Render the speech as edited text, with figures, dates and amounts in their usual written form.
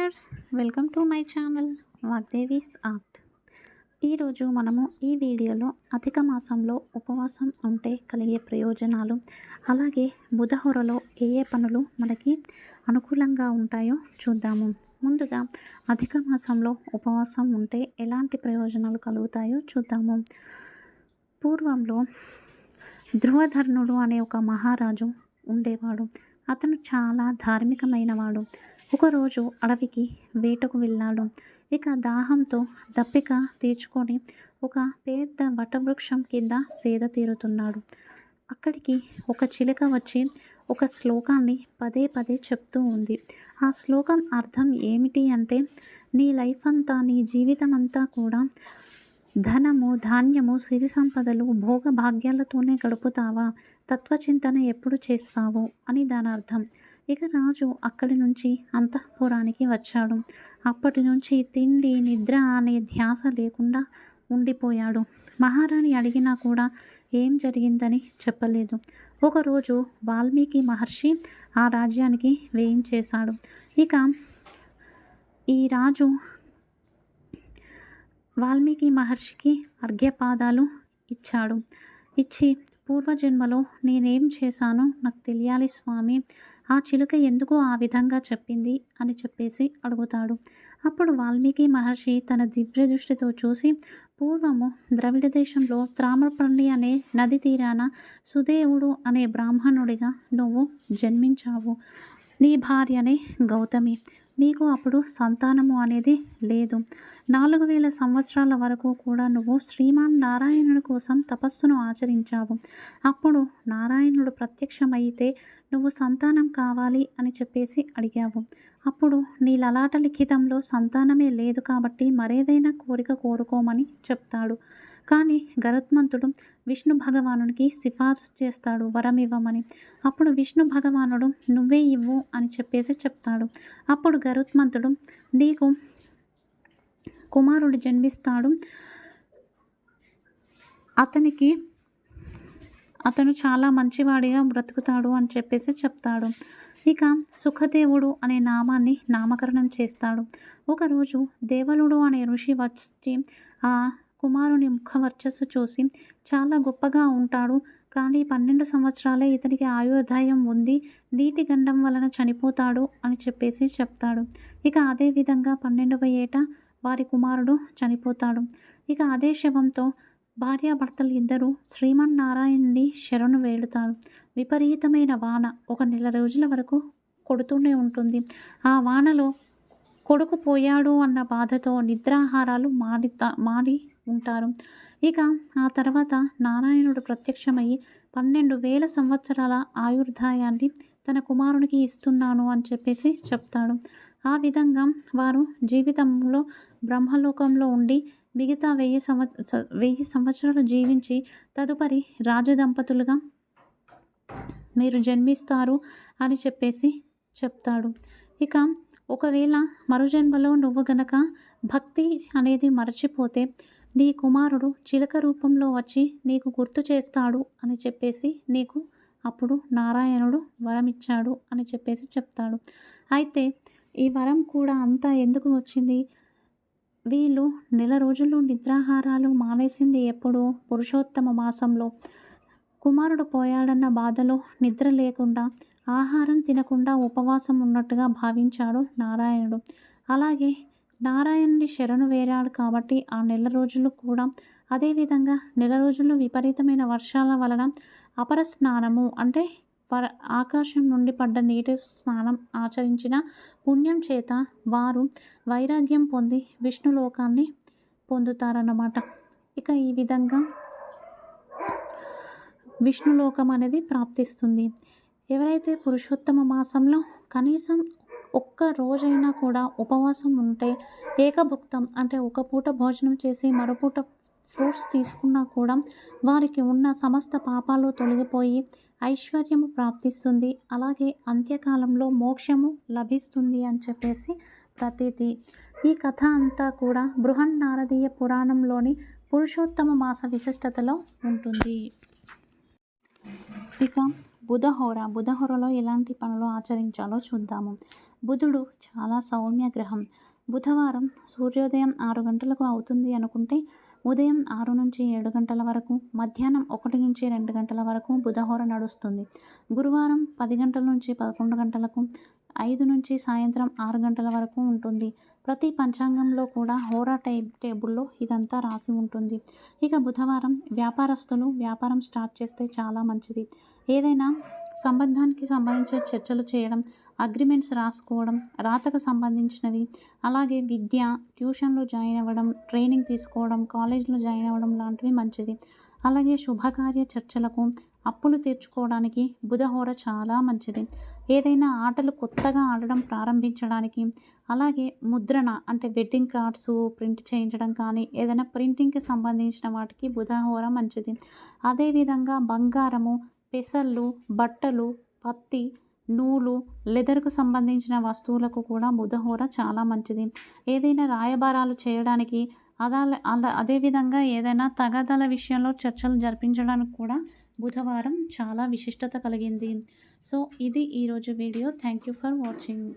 Viewers, welcome to my channel Vagdevi's art. ఈరోజు మనము ఈ వీడియోలో అధిక మాసంలో ఉపవాసం ఉంటే కలిగే ప్రయోజనాలు, అలాగే బుధహోరలో ఏ ఏ పనులు మనకి అనుకూలంగా ఉంటాయో చూద్దాము. ముందుగా అధిక మాసంలో ఉపవాసం ఉంటే ఎలాంటి ప్రయోజనాలు కలుగుతాయో చూద్దాము. పూర్వంలో ధ్రువధర్ణుడు అనే ఒక మహారాజు ఉండేవాడు. అతను చాలా ధార్మికమైనవాడు. ఒకరోజు అడవికి వేటకు వెళ్ళాడు. ఇక దాహంతో దప్పిక తీర్చుకొని ఒక పెద్ద వటవృక్షం కింద సేద తీరుతున్నాడు. అక్కడికి ఒక చిలుక వచ్చి ఒక శ్లోకాన్ని పదే పదే చెప్తూ ఉంది. ఆ శ్లోకం అర్థం ఏమిటి అంటే, నీ లైఫ్ అంతా, నీ జీవితం అంతా కూడా ధనము, ధాన్యము, సిరి సంపదలు, భోగ భాగ్యాలతోనే గడుపుతావా? తత్వచింతన ఎప్పుడు చేస్తావు అని దాని అర్థం. ఇక రాజు అక్కడి నుంచి అంతఃపురానికి వచ్చాడు. అప్పటి నుంచి తిండి, నిద్ర అనే ధ్యాస లేకుండా ఉండిపోయాడు. మహారాణి అడిగినా కూడా ఏం జరిగిందని చెప్పలేదు. ఒకరోజు వాల్మీకి మహర్షి ఆ రాజ్యానికి వేయించేశాడు. ఇక ఈ రాజు వాల్మీకి మహర్షికి అర్ఘ్యపాదాలు ఇచ్చాడు. ఇచ్చి, పూర్వజన్మలో నేనేం చేశానో నాకు తెలియాలి స్వామి, ఆ చిలుక ఎందుకు ఆ విధంగా చెప్పింది అని చెప్పేసి అడుగుతాడు. అప్పుడు వాల్మీకి మహర్షి తన దివ్య దృష్టితో చూసి, పూర్వము ద్రవిడ దేశంలో తామ్రపర్ణి అనే నది తీరాన సుదేవుడు అనే బ్రాహ్మణుడిగా నువ్వు జన్మించావు. నీ భార్యనే గౌతమి. మీకు అప్పుడు సంతానము అనేది లేదు. 4000 సంవత్సరాల వరకు కూడా నువ్వు శ్రీమాన్ నారాయణుడి కోసం తపస్సును ఆచరించావు. అప్పుడు నారాయణుడు ప్రత్యక్షమైతే నువ్వు సంతానం కావాలి అని చెప్పేసి అడిగావు. అప్పుడు నీ లలాట లిఖితంలో సంతానమే లేదు కాబట్టి మరేదైనా కోరిక కోరుకోమని చెప్తాడు. కానీ గరుత్మంతుడు విష్ణు భగవానునికి సిఫార్సు చేస్తాడు వరం ఇవ్వమని. అప్పుడు విష్ణు భగవానుడు నువ్వే ఇవ్వు అని చెప్పేసి చెప్తాడు. అప్పుడు గరుత్మంతుడు, నీకు కుమారుడు జన్మిస్తాడు, అతను చాలా మంచివాడిగా బ్రతుకుతాడు అని చెప్పేసి చెప్తాడు. ఇక సుఖదేవుడు అనే నామాన్ని నామకరణం చేస్తాడు. ఒకరోజు దేవలుడు అనే ఋషి వచ్చి ఆ కుమారుని ముఖ వర్చస్సు చూసి, చాలా గొప్పగా ఉంటాడు, కానీ 12 సంవత్సరాలే ఇతనికి ఆయుర్దాయం ఉంది, నీటి గండం వలన చనిపోతాడు అని చెప్పేసి చెప్తాడు. ఇక అదేవిధంగా 12వ ఏట వారి కుమారుడు చనిపోతాడు. ఇక అదే శవంతో భార్యాభర్తలు ఇద్దరు శ్రీమన్నారాయణుని శరణు వేడుతారు. విపరీతమైన వాన ఒక నెల రోజుల వరకు కొడుతూనే ఉంటుంది. ఆ వానలో కొడుకు పోయాడు అన్న బాధతో నిద్రాహారాలు మాడి ఉంటారు. ఇక ఆ తర్వాత నారాయణుడు ప్రత్యక్షమయ్యి 12,000 సంవత్సరాల ఆయుర్దాయాన్ని తన కుమారునికి ఇస్తున్నాను అని చెప్పేసి చెప్తాడు. ఆ విధంగా వారు జీవితంలో బ్రహ్మలోకంలో ఉండి మిగతా 1000 సంవత్సరాలు జీవించి తదుపరి రాజదంపతులుగా మీరు జన్మిస్తారు అని చెప్పేసి చెప్తాడు. ఇక ఒకవేళ మరుజన్మలో నువ్వు గనక భక్తి అనేది మరచిపోతే నీ కుమారుడు చిలక రూపంలో వచ్చి నీకు గుర్తు చేస్తాడు అని చెప్పేసి నీకు అప్పుడు నారాయణుడు వరం ఇచ్చాడు అని చెప్పేసి చెప్తాడు. అయితే ఈ వరం కూడా అంతా ఎందుకు వచ్చింది? వీళ్ళు నెల రోజులు నిద్రాహారాలు మానేసింది ఎప్పుడు? పురుషోత్తమ మాసంలో. కుమారుడు పోయాడన్న బాధలో నిద్ర లేకుండా, ఆహారం తినకుండా ఉపవాసం ఉన్నట్టుగా భావించాడు నారాయణుడు. అలాగే నారాయణుని శరణు వేరాడు కాబట్టి ఆ నెల రోజులు కూడా, అదేవిధంగా నెల రోజులు విపరీతమైన వర్షాల వలన అపర స్నానము అంటే ఆకాశం నుండి పడ్డ నీటి స్నానం ఆచరించిన పుణ్యం చేత వారు వైరాగ్యం పొంది విష్ణులోకాన్ని పొందుతారన్నమాట. ఇక ఈ విధంగా విష్ణులోకం అనేది ప్రాప్తిస్తుంది. ఎవరైతే పురుషోత్తమ మాసంలో కనీసం ఒక్క రోజైనా కూడా ఉపవాసం ఉంటే, ఏకభుక్తం అంటే ఒక పూట భోజనం చేసి మరోపూట ఫ్రూట్స్ తీసుకున్నా కూడా వారికి ఉన్న సమస్త పాపాలు తొలగిపోయి ఐశ్వర్యము ప్రాప్తిస్తుంది. అలాగే అంత్యకాలంలో మోక్షము లభిస్తుంది అని చెప్పేసి ప్రతీతి. ఈ కథ అంతా కూడా బృహన్నారదీయ పురాణంలోని పురుషోత్తమ మాస విశిష్టతలో ఉంటుంది. ఇక బుధహోరలో ఎలాంటి పనులు ఆచరించాలో చూద్దాము. బుధుడు చాలా సౌమ్య గ్రహం. బుధవారం సూర్యోదయం 6 గంటలకు అవుతుంది అనుకుంటే ఉదయం 6-7 గంటల వరకు, మధ్యాహ్నం 1-2 గంటల వరకు బుధహోర నడుస్తుంది. గురువారం 10 గంటల నుంచి 11 గంటలకు, 5 నుంచి సాయంత్రం 6 గంటల వరకు ఉంటుంది. ప్రతి పంచాంగంలో కూడా హోరా టేబుల్లో ఇదంతా రాసి ఉంటుంది. ఇక బుధవారం వ్యాపారస్తులు వ్యాపారం స్టార్ట్ చేస్తే చాలా మంచిది. ఏదైనా సంబంధానికి సంబంధించిన చర్చలు చేయడం, అగ్రిమెంట్స్ రాసుకోవడం, రాతకు సంబంధించినవి, అలాగే విద్య, ట్యూషన్లో జాయిన్ అవ్వడం, ట్రైనింగ్ తీసుకోవడం, కాలేజ్లో జాయిన్ అవ్వడం లాంటివి మంచిది. అలాగే శుభకార్య చర్చలకు, అప్పులు తీర్చుకోవడానికి బుధహోర చాలా మంచిది. ఏదైనా ఆటలు కొత్తగా ఆడడం ప్రారంభించడానికి, అలాగే ముద్రణ అంటే వెడ్డింగ్ కార్డ్స్ ప్రింట్ చేయించడం కానీ, ఏదైనా ప్రింటింగ్కి సంబంధించిన వాటికి బుధహోర మంచిది. అదేవిధంగా బంగారము, పెసళ్ళు, బట్టలు, పత్తి, నూలు, లెదర్కు సంబంధించిన వస్తువులకు కూడా బుధహోర చాలా మంచిది. ఏదైనా రాయబారాలు చేయడానికి, అదేవిధంగా ఏదైనా తగాదాల విషయంలో చర్చలు జరిపించడానికి కూడా బుధవారం చాలా విశిష్టత కలిగింది. సో ఇది ఈరోజు video. Thank you for watching.